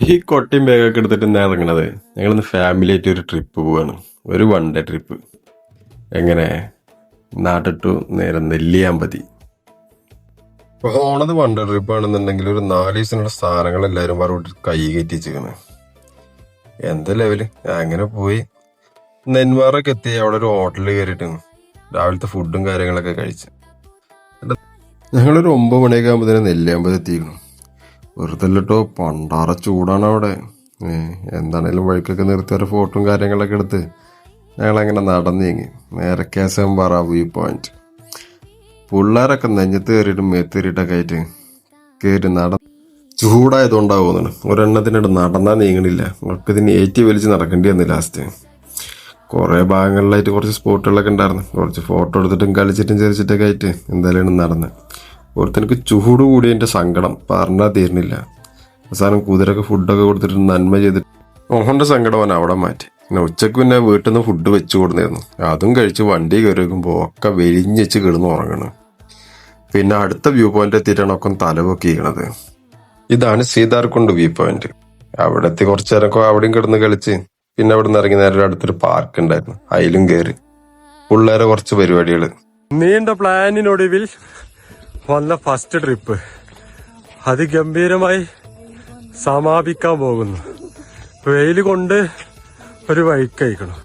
ഈ കൊട്ടിയും ബാഗൊക്കെ എടുത്തിട്ട് എന്താ ഇറങ്ങണത്? ഞങ്ങളിന്ന് ഫാമിലി ആയിട്ട് ഒരു ട്രിപ്പ് പോവാണ്. ഒരു 1 ഡേ ട്രിപ്പ്. എങ്ങനെ നാട്ടിട്ടു നേരെ നെല്ലിയാമ്പതി. പോണത് 1 ഡേ ട്രിപ്പ് ആണെന്നുണ്ടെങ്കിൽ ഒരു 4 ദിവസത്തിനുള്ള സാധനങ്ങൾ എല്ലാവരും പറഞ്ഞിട്ട് കൈ കയറ്റി വെച്ചിരിക്കണ്. എന്താ ലെവല്. അങ്ങനെ പോയി നെന്മാറൊക്കെ എത്തി. അവിടെ ഒരു ഹോട്ടലിൽ കയറിയിട്ട് രാവിലത്തെ ഫുഡും കാര്യങ്ങളൊക്കെ കഴിച്ച് ഞങ്ങളൊരു 9 മണിയൊക്കെ ആകുമ്പോൾ തന്നെ നെല്ലിയാമ്പതി എത്തിയിരുന്നു. വെറുതെ കേട്ടോ, പണ്ടാറ ചൂടാണ് അവിടെ. എന്താണേലും വഴിക്കൊക്കെ നിർത്തി ഒരു ഫോട്ടോയും കാര്യങ്ങളൊക്കെ എടുത്ത് ഞങ്ങളങ്ങനെ നടന്നീങ്ങി നേരെ കേശവമ്പാറ വ്യൂ പോയിന്റ്. പിള്ളേരൊക്കെ നെഞ്ഞത്ത് കയറിയിട്ടും മേത്തേറിയിട്ടൊക്കെ ആയിട്ട് കയറി ചൂടായതുകൊണ്ടാവുന്നുണ്ട്. ഒരെണ്ണത്തിനോട് നടന്നാൽ നീങ്ങണില്ല. അവർക്ക് ഇതിന് ഏറ്റി വലിച്ച് നടക്കേണ്ടി വന്നു. ലാസ്റ്റ് കുറേ ഭാഗങ്ങളിലായിട്ട് കുറച്ച് സ്പോട്ടുകളൊക്കെ ഉണ്ടായിരുന്നു. കുറച്ച് ഫോട്ടോ എടുത്തിട്ടും കളിച്ചിട്ടും ചെറിച്ചിട്ടൊക്കെ ആയിട്ട് എന്തായാലും നടന്ന് ഒരുത്തനക്ക് ചൂട് കൂടി എൻ്റെ സങ്കടം പറഞ്ഞാൽ തീരുന്നില്ല. അവസാനം കുതിരക്ക് ഫുഡൊക്കെ കൊടുത്തിട്ട് നന്മ ചെയ്തിട്ട് ഓൻ്റെ സങ്കടം അവൻ അവിടെ മാറ്റി. പിന്നെ ഉച്ചക്ക് പിന്നെ വീട്ടിൽ നിന്ന് ഫുഡ് വെച്ച് കൊടുത്തിരുന്നു. അതും കഴിച്ച് വണ്ടി കയറി വെക്കുമ്പോൾ ഒക്കെ വെരിഞ്ഞ് കിടന്ന് ഉറങ്ങണം. പിന്നെ അടുത്ത വ്യൂ പോയിന്റ് എത്തിയിട്ടാണ് ഒക്കെ തലവൊക്കിയിരിക്കണത്. ഇതാണ് സീതാർകുണ്ട് വ്യൂ പോയിന്റ്. അവിടെ എത്തി കുറച്ചു നേരമൊക്കെ അവിടെയും കിടന്ന് കളിച്ച് പിന്നെ അവിടെ നിന്ന് ഇറങ്ങി നേരെ അടുത്തൊരു പാർക്ക് ഉണ്ടായിരുന്നു. അതിലും കയറി പിള്ളേരെ കുറച്ച് പരിപാടികൾ. നീണ്ട പ്ലാനിനൊടുവിൽ വന്ന ഫസ്റ്റ് ട്രിപ്പ് അതിഗംഭീരമായി സമാപിക്കാൻ പോകുന്നു. വെയിൽ കൊണ്ട് ഒരു വഴിക്കയക്കണം.